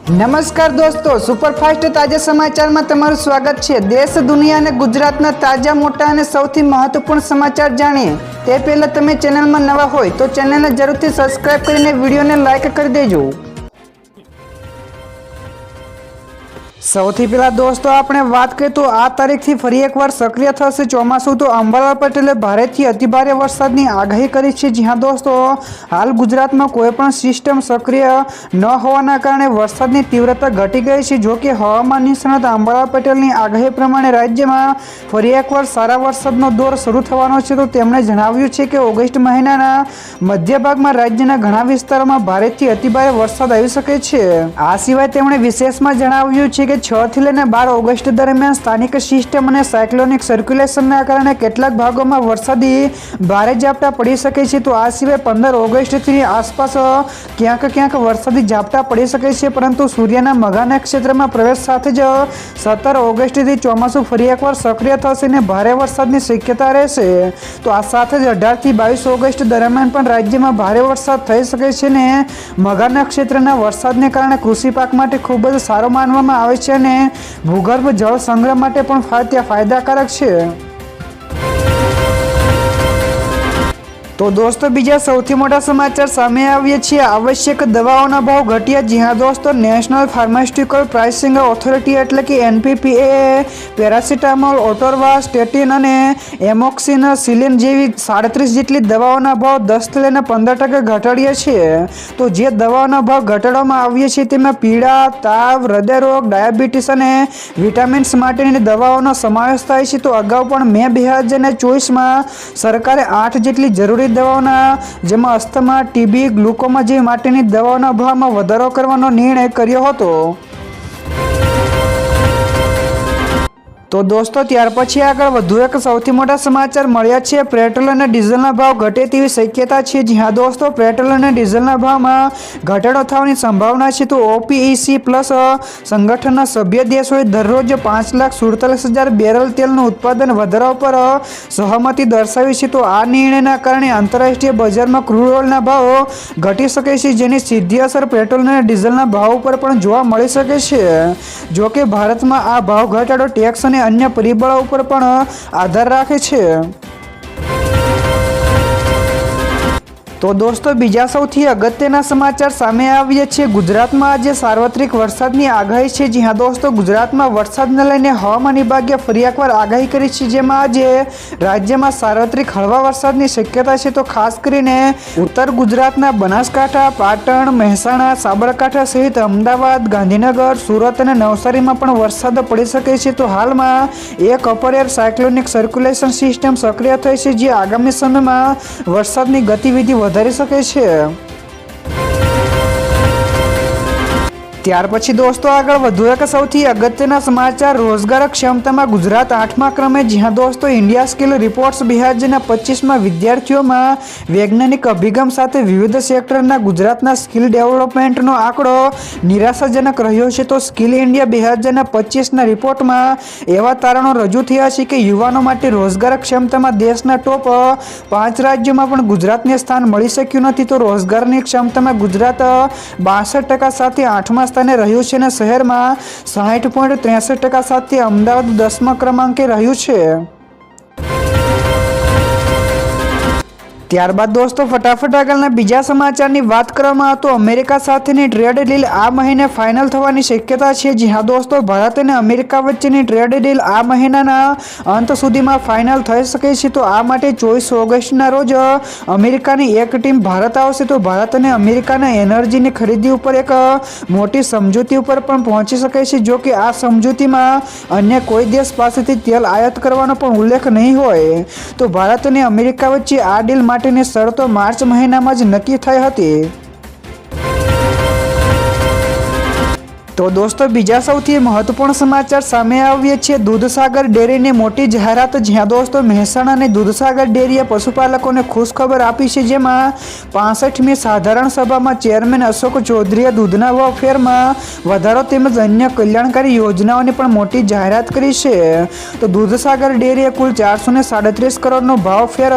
નમસ્કાર દોસ્તો, સુપરફાસ્ટ તાજા સમાચારમાં તમારું સ્વાગત છે। દેશ, દુનિયા અને ગુજરાતના તાજા, મોટા અને સૌથી મહત્વપૂર્ણ સમાચાર જાણીએ તે પહેલા તમે ચેનલમાં નવા હોય તો ચેનલને જરૂરથી સબસ્ક્રાઇબ કરીને વિડીયોને લાઇક કરી દેજો। સૌથી પહેલા દોસ્તો આપણે વાત કરીએ તો આ તારીખથી ફરી એકવાર સક્રિય થશે ચોમાસું। તો અંબાલાલ પટેલે ભારેથી અતિભારે વરસાદની આગાહી કરી છે। જ્યાં દોસ્તો હાલ ગુજરાતમાં કોઈ પણ સિસ્ટમ સક્રિય ન હોવાના કારણે વરસાદની તીવ્રતા ઘટી ગઈ છે। જો કે હવામાન નિષ્ણાત અંબાલાલ પટેલની આગાહી પ્રમાણે રાજ્યમાં ફરી એકવાર સારા વરસાદનો દોર શરૂ થવાનો છે। તો તેમણે જણાવ્યું છે કે ઓગસ્ટ મહિનાના મધ્ય ભાગમાં રાજ્યના ઘણા વિસ્તારોમાં ભારેથી અતિભારે વરસાદ આવી શકે છે। આ સિવાય તેમણે વિશેષમાં જણાવ્યું છે કે 6 થી લઈને 12 ઓગસ્ટ દરમિયાન સ્થાનિક સિસ્ટમ અને સાયક્લોનિક સર્ક્યુલેશનના કારણે કેટલાક ભાગોમાં વરસાદી ભારે ઝાપટા પડી શકે છે। તો આ સિવાય 15 ઓગસ્ટથી આસપાસ ક્યાંક વરસાદી ઝાપટા પડી શકે છે, પરંતુ સૂર્યના મઘા નક્ષત્રમાં પ્રવેશ સાથે જ 17 ઓગસ્ટથી ચોમાસું ફરી એકવાર સક્રિય થશે અને ભારે વરસાદની શક્યતા રહેશે। તો આ સાથે જ 18 થી 22 ઓગસ્ટ દરમિયાન પણ રાજ્યમાં ભારે વરસાદ થઈ શકે છે અને મઘા નક્ષત્રના વરસાદને કારણે કૃષિ પાક માટે ખૂબ જ સારો માનવામાં આવે છે અને ભૂગર્ભ જળ સંગ્રહ માટે પણ ફાયદાકારક છે। તો દોસ્તો બીજા સૌથી મોટા સમાચાર સામે આવ્યા છે। આવશ્યક દવાઓના ભાવ ઘટ્યા। જ્યાં દોસ્તો નેશનલ ફાર્માસ્યુટિકલ પ્રાઇસિંગ ઓથોરિટી એટલે કે NPPA પેરાસિટામોલ, ઓટોરવા, સ્ટેટિન અને એમોક્સિસિલિન જેવી 37 જેટલી દવાઓના ભાવ 10 થી લઈને 15% ઘટાડ્યા છે। તો જે દવાઓના ભાવ ઘટાડવામાં આવ્યા છે તેમાં પીડા, તાવ, હૃદયરોગ, ડાયાબિટીસ અને વિટામિન્સ માટેની દવાઓનો સમાવેશ થાય છે। તો અગાઉ પણ મે 2024માં સરકારે 8 જેટલી જરૂરી દવાઓના જેમાં અસ્થમા, ટીબી, ગ્લુકોમા જેવી માટેની દવાઓના ભાવમાં વધારો કરવાનો નિર્ણય કર્યો હતો। તો દોસ્તો ત્યાર પછી આગળ વધુ એક સૌથી મોટા સમાચાર મળ્યા છે। પેટ્રોલ અને ડીઝલના ભાવ ઘટે તેવી શક્યતા છે। જ્યાં દોસ્તો પેટ્રોલ અને ડીઝલના ભાવમાં ઘટાડો થવાની સંભાવના છે। તો OPEC પ્લસ સંગઠનના સભ્ય દેશોએ દરરોજ 5,47,000 બેરલ તેલનું ઉત્પાદન વધારવા પર સહમતિ દર્શાવી છે। તો આ નિર્ણયના કારણે આંતરરાષ્ટ્રીય બજારમાં ક્રૂડ ઓઇલના ભાવ ઘટી શકે છે, જેની સીધી અસર પેટ્રોલ અને ડીઝલના ભાવ ઉપર પણ જોવા મળી શકે છે। જો કે ભારતમાં આ ભાવ ઘટાડો ટેક્સ અને અન્ય પરિબળો ઉપર પણ આધાર રાખે છે। તો દોસ્તો બીજા સૌથી અગત્યના સમાચાર સામે આવ્યા છે। ગુજરાતમાં આજે સાર્વત્રિક વરસાદની આગાહી છે। જ્યાં દોસ્તો ગુજરાતમાં વરસાદને લઈને હવામાન વિભાગે ફરી એકવાર આગાહી કરી છે, જેમાં આજે રાજ્યમાં સાર્વત્રિક હળવા વરસાદની શક્યતા છે। તો ખાસ કરીને ઉત્તર ગુજરાતના બનાસકાંઠા, પાટણ, મહેસાણા, સાબરકાંઠા સહિત અમદાવાદ, ગાંધીનગર, સુરત અને નવસારીમાં પણ વરસાદ પડી શકે છે। તો હાલમાં એક upper air cyclonic circulation system સક્રિય થઈ છે, જે આગામી સમયમાં વરસાદની ગતિવિધિ વધારી શકે છે। ત્યાર પછી દોસ્તો આગળ વધુ એક સૌથી અગત્યના સમાચાર રોજગાર ક્ષમતામાં ગુજરાત 8મા ક્રમે। જ્યાં દોસ્તો ઇન્ડિયા સ્કિલ રિપોર્ટ્સ 2025માં વિદ્યાર્થીઓમાં વૈજ્ઞાનિક અભિગમ સાથે વિવિધ સેક્ટરના ગુજરાતના સ્કિલ ડેવલપમેન્ટનો આંકડો નિરાશાજનક રહ્યો છે। તો સ્કિલ ઇન્ડિયા 2025ના રિપોર્ટમાં એવા તારણો રજૂ થયા છે કે યુવાનો માટે રોજગાર ક્ષમતામાં દેશના ટોપ 5 રાજ્યોમાં પણ ગુજરાતને સ્થાન મળી શક્યું નથી। તો રોજગારની ક્ષમતામાં ગુજરાત 62% સાથે 8મા સ્થાને રહ્યું છે અને શહેરમાં 60.63% સાથે અમદાવાદ 10મા ક્રમાંકે રહ્યું છે। ત્યારબાદ દોસ્તો ફટાફટ આગળના બીજા સમાચારની વાત કરવામાં તો અમેરિકા સાથેની ટ્રેડ ડીલ આ મહિને ફાઇનલ થવાની શક્યતા છે। જ્યાં દોસ્તો ભારત અને અમેરિકા વચ્ચેની ટ્રેડ ડીલ આ મહિનાના અંત સુધીમાં ફાઇનલ થઈ શકે છે। તો આ માટે 24 ઓગસ્ટના રોજ અમેરિકાની એક ટીમ ભારત આવશે। તો ભારત અને અમેરિકાના એનર્જીની ખરીદી ઉપર એક મોટી સમજૂતી ઉપર પણ પહોંચી શકે છે। જો કે આ સમજૂતીમાં અન્ય કોઈ દેશ પાસેથી તેલ આયાત કરવાનો પણ ઉલ્લેખ નહીં હોય। તો ભારત અને અમેરિકા વચ્ચે આ ડીલ માટેની શરતો માર્ચ મહિનામાં જ નક્કી થઈ હતી। તો દોસ્તો બીજા સૌથી મહત્વપૂર્ણ સમાચાર સામે આવ્યા છે દૂધસાગર ડેરીની મોટી જાહેરાત। જ્યાં દોસ્તો મહેસાણાની દૂધસાગર ડેરીએ પશુપાલકોને ખુશખબર આપી છે। જેમાં 65મી સાધારણ સભામાં ચેરમેન અશોક ચૌધરીએ દૂધના ફેરમાં વધારો તેમજ અન્ય કલ્યાણકારી યોજનાઓની પણ મોટી જાહેરાત કરી છે। તો દૂધસાગર ડેરીએ કુલ 437 કરોડનો ભાવ ફેર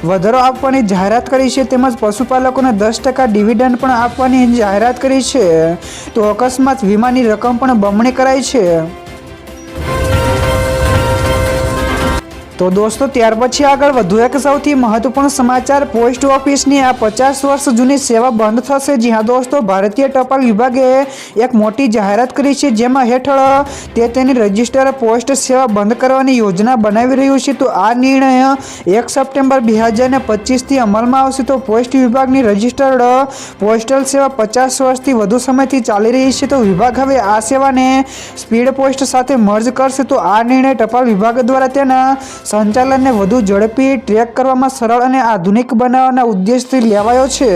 વધારો આપવાની જાહેરાત કરી છે તેમજ પશુપાલકોને 10% ડિવિડન્ડ પણ આપવાની જાહેરાત કરી છે। તો અકસ્માત વીમાની રકમ પણ બમણી કરાઈ છે। તો દોસ્તો ત્યાર પછી આગળ વધુ એક સૌથી મહત્વપૂર્ણ સમાચાર પોસ્ટ ઓફિસની આ 50 વર્ષ જૂની સેવા બંધ થશે। જ્યાં દોસ્તો ભારતીય ટપાલ વિભાગે એક મોટી જાહેરાત કરી છે જેમાં હેઠળ તે તેની રજિસ્ટર પોસ્ટ સેવા બંધ કરવાની યોજના બનાવી રહ્યું છે। તો આ નિર્ણય 1 સપ્ટેમ્બર 2025થી અમલમાં આવશે। તો પોસ્ટ વિભાગની રજિસ્ટર્ડ પોસ્ટલ સેવા 50 વર્ષથી વધુ સમયથી ચાલી રહી છે। તો વિભાગ હવે આ સેવાને સ્પીડ પોસ્ટ સાથે મર્જ કરશે। તો આ નિર્ણય ટપાલ વિભાગ દ્વારા તેના સંચાલનને વધુ ઝડપી ટ્રેક કરવામાં સરળ અને આધુનિક બનાવવાના ઉદ્દેશથી લેવાયો છે।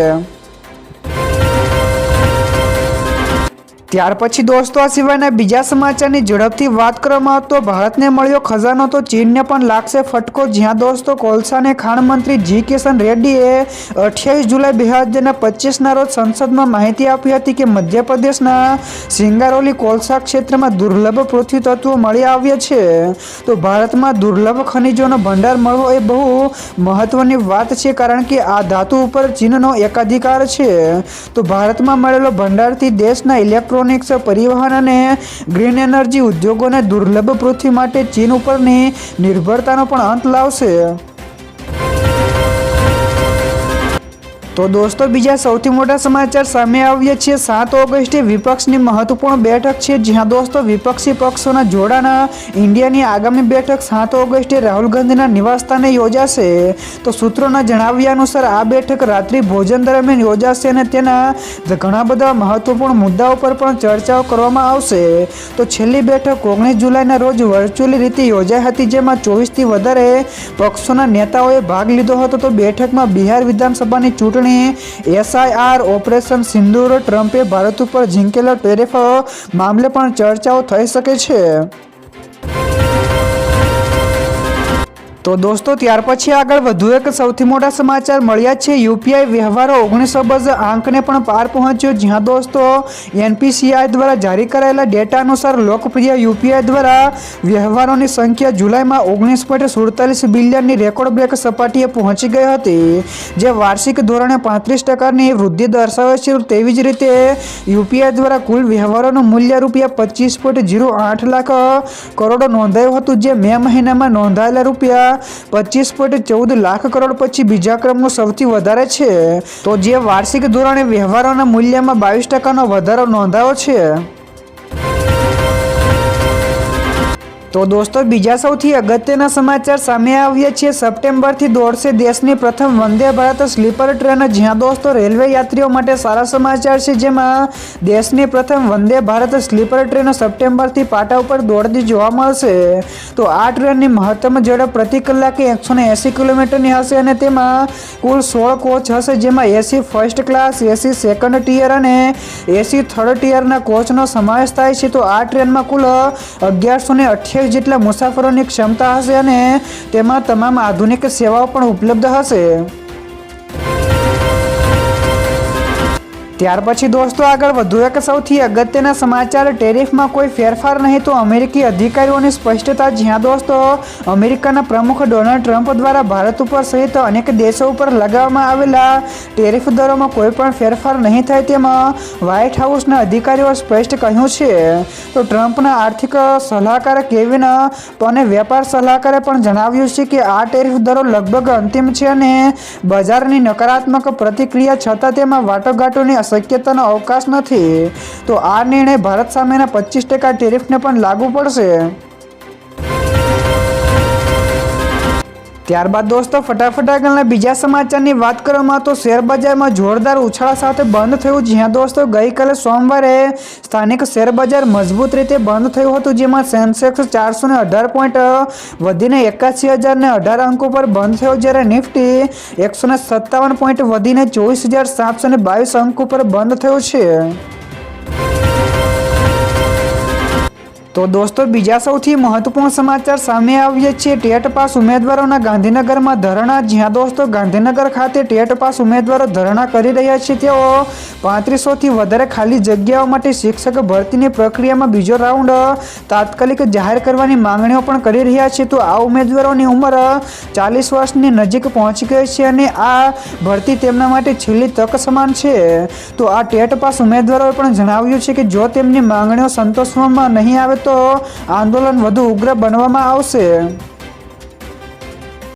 ત્યાર પછી દોસ્તો આ સિવાયના બીજા સમાચારની ઝડપથી વાત કરવામાં આવે તો ભારતને મળ્યો ખજાનો તો ચીનને પણ લાગશે ફટકો। જ્યાં દોસ્તો કોલસા અને ખાણ મંત્રી જી કિશન રેડ્ડીએ 28 જુલાઈ 2025ના રોજ સંસદમાં માહિતી આપી હતી કે મધ્યપ્રદેશના સિંગારોલી કોલસા ક્ષેત્રમાં દુર્લભ પૃથ્વી તત્વો મળી આવ્યા છે। તો ભારતમાં દુર્લભ ખનિજોનો ભંડાર મળવો એ બહુ મહત્વની વાત છે કારણ કે આ ધાતુ ઉપર ચીનનો એકાધિકાર છે। તો ભારતમાં મળેલો ભંડારથી દેશના ઇલેક્ટ્રોનિક્સ પરિવહન અને ગ્રીન એનર્જી ઉદ્યોગોને દુર્લભ પૃથ્વી માટે ચીન ઉપરની નિર્ભરતાનો પણ અંત લાવશે। તો દોસ્તો બીજા સૌથી મોટા સમાચાર સામે આવ્યા છે 7 ઓગસ્ટે વિપક્ષની મહત્વપૂર્ણ બેઠક છે। જ્યાં દોસ્તો વિપક્ષી પક્ષોના જોડાણ ઇન્ડિયાની આગામી બેઠક 7 ઓગસ્ટે રાહુલ ગાંધીના નિવાસસ્થાને યોજાશે। તો સૂત્રોના જણાવ્યા અનુસાર આ બેઠક રાત્રિ ભોજન દરમિયાન યોજાશે અને તેના ઘણા બધા મહત્વપૂર્ણ મુદ્દાઓ પર પણ ચર્ચાઓ કરવામાં આવશે। તો છેલ્લી બેઠક 19 જુલાઈના રોજ વર્ચ્યુઅલી રીતે યોજાઈ હતી જેમાં 24થી વધારે પક્ષોના નેતાઓએ ભાગ લીધો હતો। તો બેઠકમાં બિહાર વિધાનસભાની ચૂંટણી SIR ઓપરેશન સિંદૂર ટ્રમ્પે ભારત ઉપર ઝીંકેલા ટેરિફ મામલે પણ ચર્ચાઓ થઈ શકે છે। તો દોસ્તો ત્યાર પછી આગળ વધુ એક સૌથી મોટા સમાચાર મળ્યા છે યુપીઆઈ વ્યવહારો 19 અબજ આંકને પણ પાર પહોંચ્યો। જ્યાં દોસ્તો NPCI દ્વારા જારી કરાયેલા ડેટા અનુસાર લોકપ્રિય યુપીઆઈ દ્વારા વ્યવહારોની સંખ્યા જુલાઈમાં 19.47 બિલિયનની રેકોર્ડ બ્રેક સપાટીએ પહોંચી ગઈ હતી જે વાર્ષિક ધોરણે 35%ની વૃદ્ધિ દર્શાવે છે। તેવી જ રીતે યુપીઆઈ દ્વારા કુલ વ્યવહારોનું મૂલ્ય રૂપિયા 25.08 લાખ કરોડ નોંધાયું હતું જે મે મહિનામાં નોંધાયેલા રૂપિયા 25.14 લાખ કરોડ પછી બીજા ક્રમનો સૌથી વધારે છે। તો જે વાર્ષિક ધોરણે વ્યવહારોના મૂલ્યમાં 22%નો વધારો નોંધાયો છે। તો દોસ્તો બીજા સૌથી અગત્યના સમાચાર સામે આવ્યા છે સપ્ટેમ્બરથી દોડશે દેશની પ્રથમ વંદે ભારત સ્લીપર ટ્રેન। જ્યાં દોસ્તો રેલવે યાત્રીઓ માટે સારા સમાચાર છે જેમાં દેશની પ્રથમ વંદે ભારત સ્લીપર ટ્રેન સપ્ટેમ્બરથી પાટા ઉપર દોડતી જોવા મળશે। તો આ ટ્રેનની મહત્તમ ઝડપ પ્રતિ કલાકે 180 કિલોમીટરની હશે અને તેમાં કુલ 16 કોચ હશે જેમાં AC first class, AC second tier અને AC થર્ડ ટિયરના કોચનો સમાવેશ થાય છે। તો આ ટ્રેનમાં કુલ 1128 જેટલા મુસાફરોની ક્ષમતા હશે અને તેમાં તમામ આધુનિક સેવાઓ પણ ઉપલબ્ધ હશે। ત્યાર પછી દોસ્તો આગળ વધુ એક સૌથી અગત્યના સમાચાર ટેરિફમાં કોઈ ફેરફાર નહીં તો અમેરિકી અધિકારીઓની સ્પષ્ટતા। જ્યાં દોસ્તો અમેરિકાના પ્રમુખ ડોનાલ્ડ ટ્રમ્પ દ્વારા ભારત ઉપર સહિત અનેક દેશો ઉપર લગાવવામાં આવેલા ટેરિફ દરોમાં કોઈ પણ ફેરફાર નહીં થાય તેમાં વ્હાઇટ હાઉસના અધિકારીઓએ સ્પષ્ટ કહ્યું છે। તો ટ્રમ્પના આર્થિક સલાહકાર કેવિન અને વેપાર સલાહકારે પણ જણાવ્યું છે કે આ ટેરિફ દરો લગભગ અંતિમ છે અને બજારની નકારાત્મક પ્રતિક્રિયા છતાં તેમાં વાટાઘાટોની શક્યતાનો અવકાશ નથી। તો આ નિર્ણય ભારત સામેના 25% ટેરિફને પણ લાગુ પડશે। ત્યારબાદ દોસ્તો ફટાફટ આગળના બીજા સમાચારની વાત કરવામાં તો શેર બજારમાં જોરદાર ઉછાળા સાથે બંધ થયું। જ્યાં દોસ્તો ગઈકાલે સોમવારે સ્થાનિક શેર બજાર મજબૂત રીતે બંધ થયું હતું જેમાં સેન્સેક્સ 418 પોઈન્ટ વધીને 81,018 અંકો પર બંધ થયો જ્યારે નિફ્ટી 157 પોઈન્ટ વધીને 24,722 અંકો પર બંધ થયો છે। તો દોસ્તો બીજા સૌથી મહત્વપૂર્ણ સમાચાર સામે આવ્યા છે ટેટ પાસ ઉમેદવારોના ગાંધીનગરમાં ધરણા। જ્યાં દોસ્તો ગાંધીનગર ખાતે ટેટ પાસ ઉમેદવારો ધરણા કરી રહ્યા છે। તેઓ 3500થી વધારે ખાલી જગ્યાઓ માટે શિક્ષક ભરતીની પ્રક્રિયામાં બીજો રાઉન્ડ તાત્કાલિક જાહેર કરવાની માંગણીઓ પણ કરી રહ્યા છે। તો આ ઉમેદવારોની ઉંમર 40 વર્ષની નજીક પહોંચી ગઈ છે અને આ ભરતી તેમના માટે છેલ્લી તક સમાન છે। તો આ ટેટ પાસ ઉમેદવારોએ પણ જણાવ્યું છે કે જો તેમની માંગણીઓ સંતોષવામાં નહીં આવે તો આંદોલન વધુ ઉગ્ર બનવામાં આવશે।